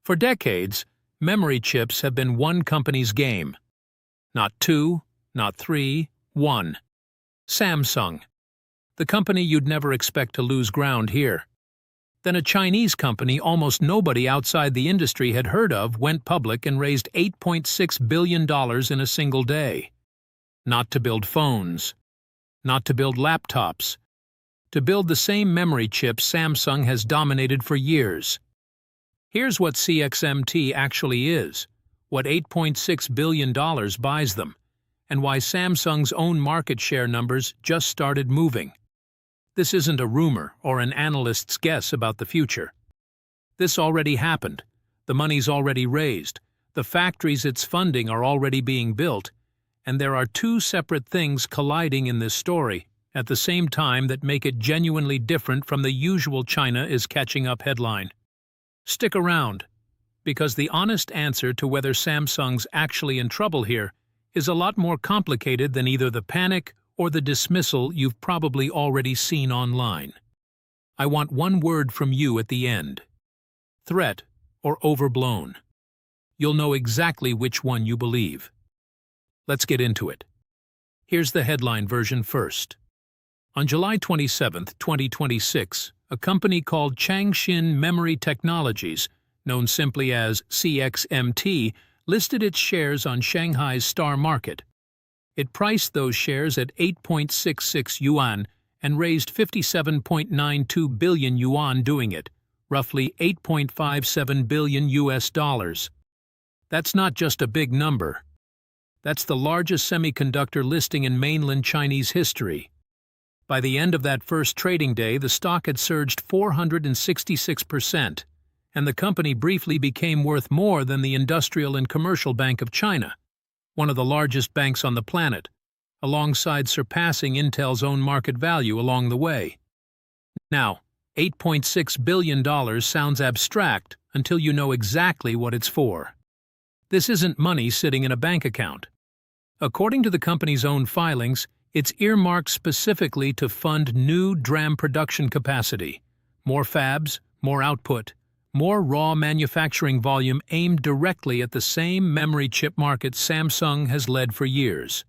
For decades, memory chips have been one company's game. Not two, not three, one. Samsung. The company you'd never expect to lose ground here. Then a Chinese company almost nobody outside the industry had heard of went public and raised $8.6 billion in a single day. Not to build phones. Not to build laptops. To build the same memory chips Samsung has dominated for years. Here's what CXMT actually is, what $8.6 billion buys them, and why Samsung's own market share numbers just started moving. This isn't a rumor or an analyst's guess about the future. This already happened. The money's already raised. The factories it's funding are already being built, and there are two separate things colliding in this story at the same time that make it genuinely different from the usual China is catching up headline. Stick around, because the honest answer to whether Samsung's actually in trouble here is a lot more complicated than either the panic or the dismissal you've probably already seen online. I want one word from you at the end. Threat or overblown. You'll know exactly which one you believe. Let's get into it. Here's the headline version first. On July 27, 2026, a company called Changshin Memory Technologies, known simply as CXMT, listed its shares on Shanghai's Star Market. It priced those shares at 8.66 yuan and raised 57.92 billion yuan doing it, roughly 8.57 billion US dollars. That's not just a big number. That's the largest semiconductor listing in mainland Chinese history. By the end of that first trading day, the stock had surged 466%, and the company briefly became worth more than the Industrial and Commercial Bank of China, one of the largest banks on the planet, alongside surpassing Intel's own market value along the way. Now, $8.6 billion sounds abstract until you know exactly what it's for. This isn't money sitting in a bank account. According to the company's own filings, it's earmarked specifically to fund new DRAM production capacity, more fabs, more output, more raw manufacturing volume aimed directly at the same memory chip market Samsung has led for years.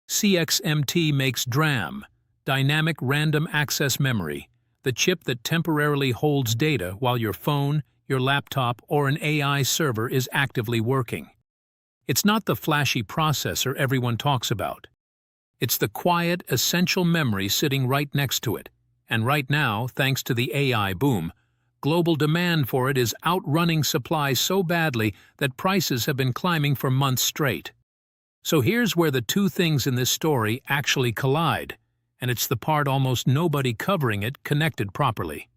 CXMT makes DRAM, dynamic random access memory, the chip that temporarily holds data while your phone, your laptop, or an AI server is actively working. It's not the flashy processor everyone talks about. It's the quiet, essential memory sitting right next to it, and right now, thanks to the AI boom, global demand for it is outrunning supply so badly that prices have been climbing for months straight. So here's where the two things in this story actually collide, and it's the part almost nobody covering it connected properly.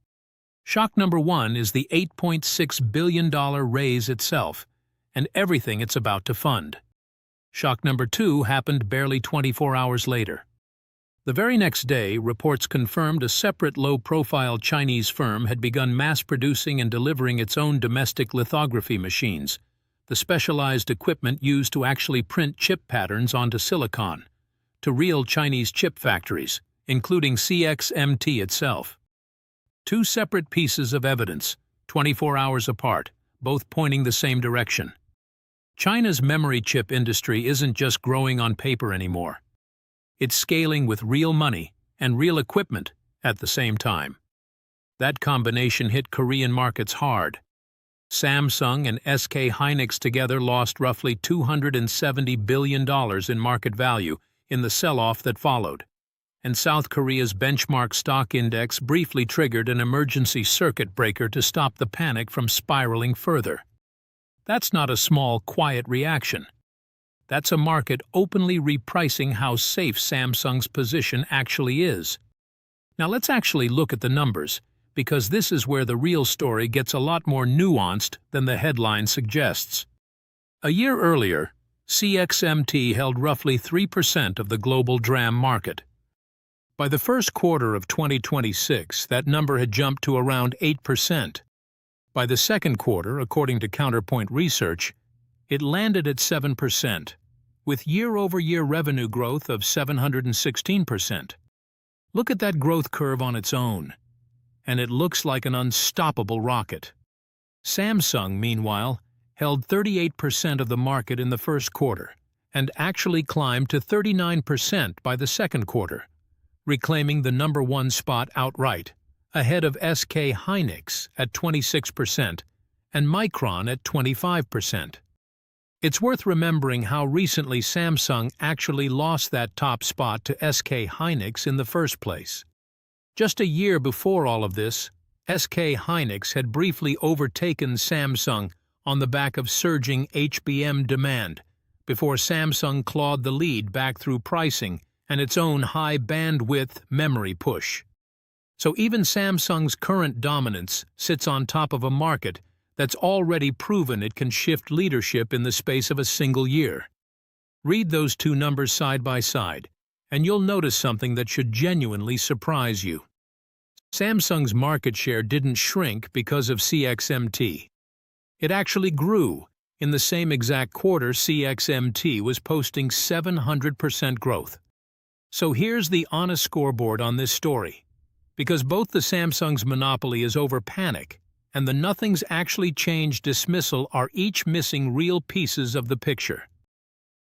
Shock number one is the $8.6 billion raise itself, and everything it's about to fund. Shock number two happened barely 24 hours later. The very next day, reports confirmed a separate low-profile Chinese firm had begun mass-producing and delivering its own domestic lithography machines, the specialized equipment used to actually print chip patterns onto silicon, to real Chinese chip factories, including CXMT itself. Two separate pieces of evidence, 24 hours apart, both pointing the same direction. China's memory chip industry isn't just growing on paper anymore. It's scaling with real money and real equipment at the same time. That combination hit Korean markets hard. Samsung and SK Hynix together lost roughly $270 billion in market value in the sell-off that followed, and South Korea's benchmark stock index briefly triggered an emergency circuit breaker to stop the panic from spiraling further. That's not a small, quiet reaction. That's a market openly repricing how safe Samsung's position actually is. Now let's actually look at the numbers, because this is where the real story gets a lot more nuanced than the headline suggests. A year earlier, CXMT held roughly 3% of the global DRAM market. By the first quarter of 2026, that number had jumped to around 8%. By the second quarter, according to Counterpoint Research, it landed at 7%, with year-over-year revenue growth of 716%. Look at that growth curve on its own, and it looks like an unstoppable rocket. Samsung, meanwhile, held 38% of the market in the first quarter and actually climbed to 39% by the second quarter, reclaiming the #1 spot outright, ahead of SK Hynix at 26% and Micron at 25%. It's worth remembering how recently Samsung actually lost that top spot to SK Hynix in the first place. Just a year before all of this, SK Hynix had briefly overtaken Samsung on the back of surging HBM demand, before Samsung clawed the lead back through pricing and its own high-bandwidth memory push. So even Samsung's current dominance sits on top of a market that's already proven it can shift leadership in the space of a single year. Read those two numbers side by side, and you'll notice something that should genuinely surprise you. Samsung's market share didn't shrink because of CXMT. It actually grew. In the same exact quarter, CXMT was posting 700% growth. So here's the honest scoreboard on this story. Because both the Samsung's monopoly is over panic and the nothing's actually changed dismissal are each missing real pieces of the picture.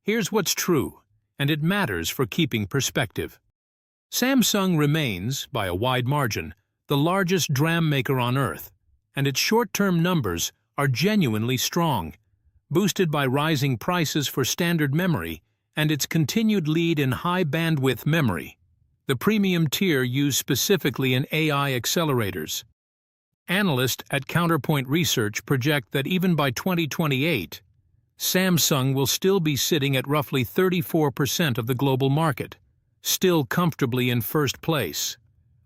Here's what's true, and it matters for keeping perspective. Samsung remains, by a wide margin, the largest DRAM maker on Earth, and its short-term numbers are genuinely strong, boosted by rising prices for standard memory and its continued lead in high-bandwidth memory, the premium tier used specifically in AI accelerators. Analysts at Counterpoint Research project that even by 2028, Samsung will still be sitting at roughly 34% of the global market, still comfortably in first place,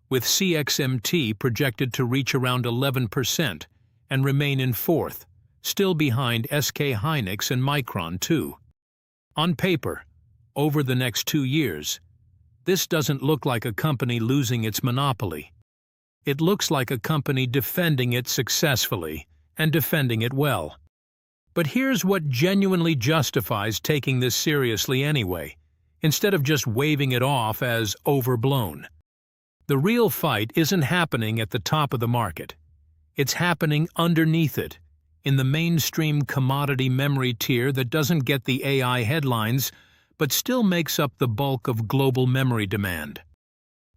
with CXMT projected to reach around 11% and remain in fourth, still behind SK Hynix and Micron too. On paper, over the next 2 years, this doesn't look like a company losing its monopoly. It looks like a company defending it successfully and defending it well. But here's what genuinely justifies taking this seriously anyway, instead of just waving it off as overblown. The real fight isn't happening at the top of the market. It's happening underneath it, in the mainstream commodity memory tier that doesn't get the AI headlines but still makes up the bulk of global memory demand.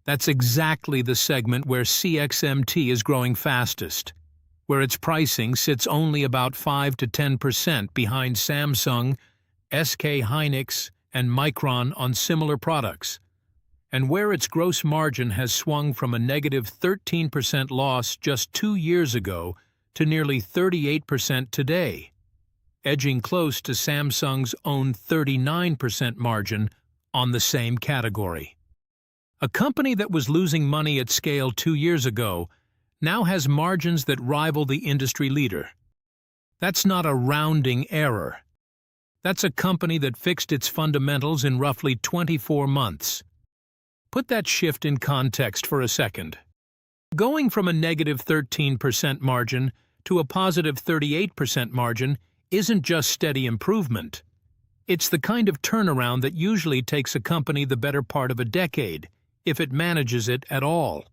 That's exactly the segment where CXMT is growing fastest, where its pricing sits only about 5 to 10% behind Samsung, SK Hynix, and Micron on similar products, and where its gross margin has swung from a negative 13% loss just 2 years ago to nearly 38% today, edging close to Samsung's own 39% margin on the same category. A company that was losing money at scale 2 years ago now has margins that rival the industry leader. That's not a rounding error. That's a company that fixed its fundamentals in roughly 24 months. Put that shift in context for a second. Going from a negative 13% margin to a positive 38% margin isn't just steady improvement. It's the kind of turnaround that usually takes a company the better part of a decade, if it manages it at all.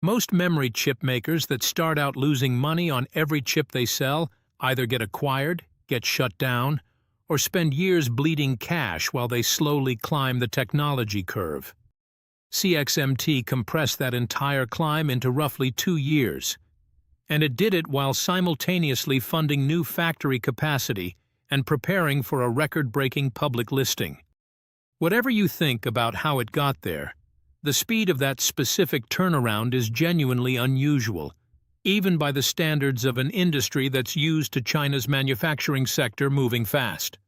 Most memory chip makers that start out losing money on every chip they sell either get acquired, get shut down, or spend years bleeding cash while they slowly climb the technology curve. CXMT compressed that entire climb into roughly 2 years, and it did it while simultaneously funding new factory capacity and preparing for a record-breaking public listing. Whatever you think about how it got there, the speed of that specific turnaround is genuinely unusual, even by the standards of an industry that's used to China's manufacturing sector moving fast.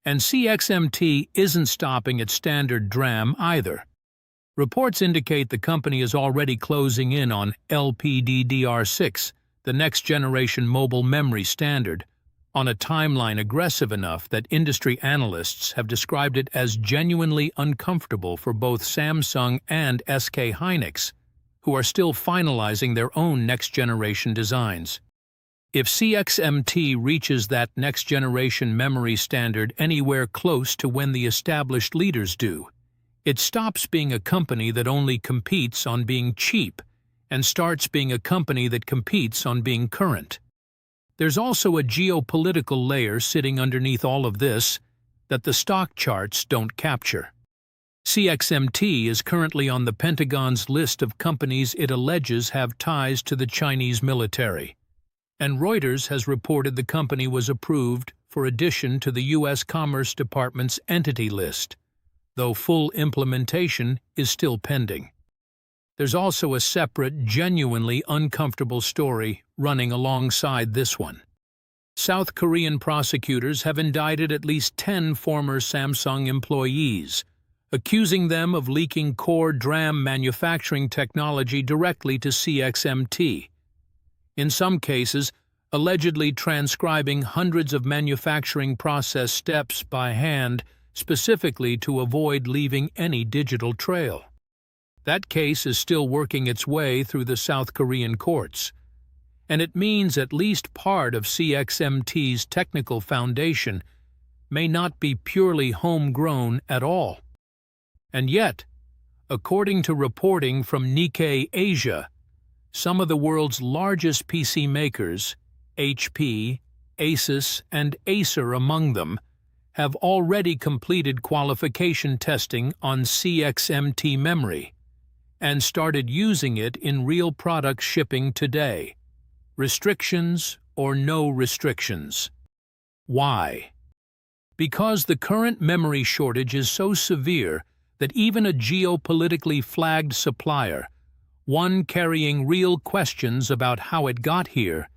And CXMT isn't stopping at standard DRAM either. Reports indicate the company is already closing in on LPDDR6, the next-generation mobile memory standard, on a timeline aggressive enough that industry analysts have described it as genuinely uncomfortable for both Samsung and SK Hynix, who are still finalizing their own next-generation designs. If CXMT reaches that next-generation memory standard anywhere close to when the established leaders do, it stops being a company that only competes on being cheap and starts being a company that competes on being current. There's also a geopolitical layer sitting underneath all of this that the stock charts don't capture. CXMT is currently on the Pentagon's list of companies it alleges have ties to the Chinese military, and Reuters has reported the company was approved for addition to the U.S. Commerce Department's entity list, though full implementation is still pending. There's also a separate, genuinely uncomfortable story running alongside this one. South Korean prosecutors have indicted at least 10 former Samsung employees, accusing them of leaking core DRAM manufacturing technology directly to CXMT. In some cases, allegedly transcribing hundreds of manufacturing process steps by hand, specifically to avoid leaving any digital trail. That case is still working its way through the South Korean courts, and it means at least part of CXMT's technical foundation may not be purely homegrown at all. And yet, according to reporting from Nikkei Asia, some of the world's largest PC makers, HP, Asus, and Acer among them, have already completed qualification testing on CXMT memory and started using it in real product shipping today. Restrictions or no restrictions. Why? Because the current memory shortage is so severe that even a geopolitically flagged supplier, one carrying real questions about how it got here,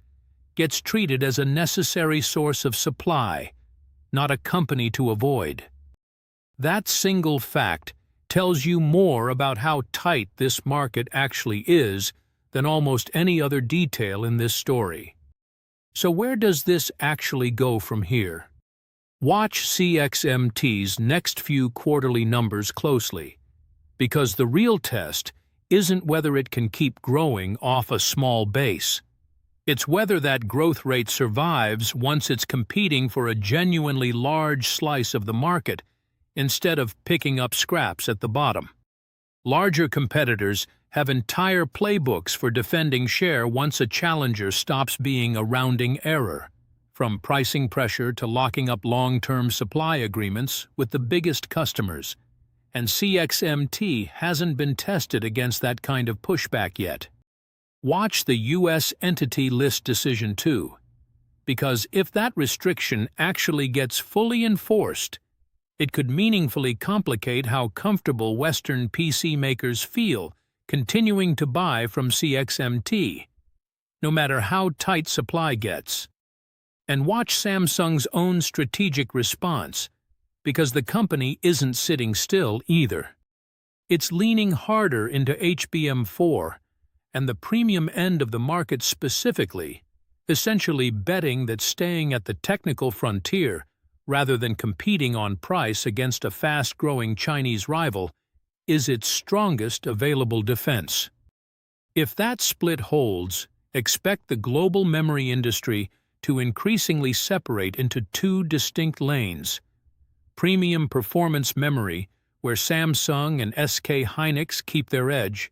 gets treated as a necessary source of supply, not a company to avoid. That single fact tells you more about how tight this market actually is than almost any other detail in this story. So where does this actually go from here? Watch CXMT's next few quarterly numbers closely, because the real test isn't whether it can keep growing off a small base. It's whether that growth rate survives once it's competing for a genuinely large slice of the market instead of picking up scraps at the bottom. Larger competitors have entire playbooks for defending share once a challenger stops being a rounding error, from pricing pressure to locking up long-term supply agreements with the biggest customers, and CXMT hasn't been tested against that kind of pushback yet. Watch the U.S. Entity List decision too, because if that restriction actually gets fully enforced, it could meaningfully complicate how comfortable Western PC makers feel continuing to buy from CXMT, no matter how tight supply gets. And watch Samsung's own strategic response, because the company isn't sitting still either. It's leaning harder into HBM4 and the premium end of the market specifically, essentially betting that staying at the technical frontier rather than competing on price against a fast-growing Chinese rival is its strongest available defense. If that split holds, expect the global memory industry to increasingly separate into two distinct lanes: premium performance memory, where Samsung and SK Hynix keep their edge,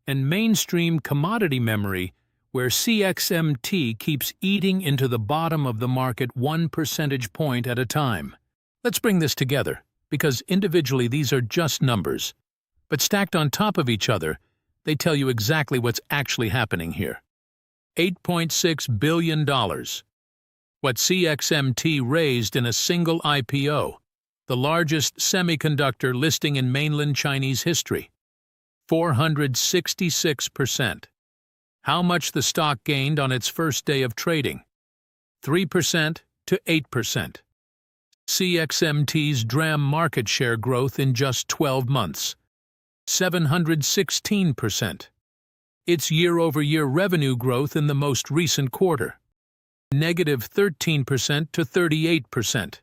and mainstream commodity memory, where CXMT keeps eating into the bottom of the market 1 percentage point at a time. Let's bring this together, because individually these are just numbers, but stacked on top of each other, they tell you exactly what's actually happening here. $8.6 billion. What CXMT raised in a single IPO, the largest semiconductor listing in mainland Chinese history. 466%. How much the stock gained on its first day of trading? 3% to 8%. CXMT's DRAM market share growth in just 12 months. 716%. Its year-over-year revenue growth in the most recent quarter. -13% to 38%.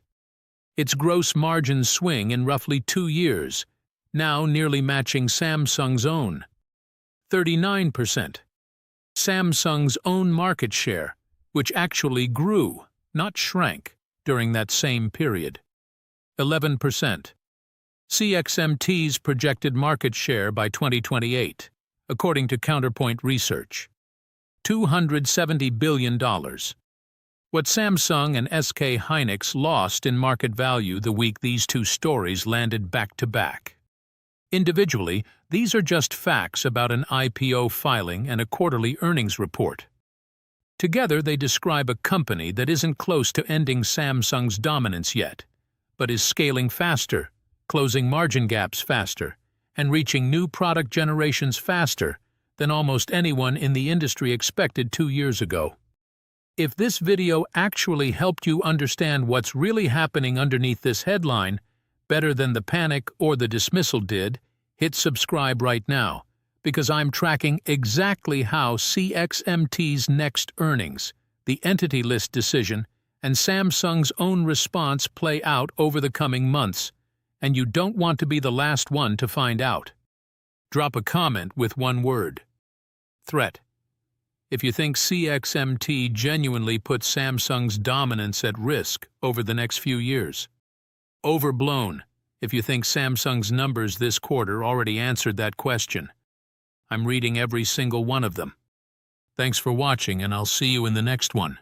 Its gross margin swing in roughly 2 years, now nearly matching Samsung's own. 39%. Samsung's own market share, which actually grew, not shrank, during that same period. 11%. CXMT's projected market share by 2028, according to Counterpoint Research. $270 billion. What Samsung and SK Hynix lost in market value the week these two stories landed back-to-back. Individually, these are just facts about an IPO filing and a quarterly earnings report. Together, they describe a company that isn't close to ending Samsung's dominance yet, but is scaling faster, closing margin gaps faster, and reaching new product generations faster than almost anyone in the industry expected 2 years ago. If this video actually helped you understand what's really happening underneath this headline, better than the panic or the dismissal did, hit subscribe right now, because I'm tracking exactly how CXMT's next earnings, the entity list decision, and Samsung's own response play out over the coming months, and you don't want to be the last one to find out. Drop a comment with one word: threat. If you think CXMT genuinely puts Samsung's dominance at risk over the next few years. Overblown, if you think Samsung's numbers this quarter already answered that question. I'm reading every single one of them. Thanks for watching, and I'll see you in the next one.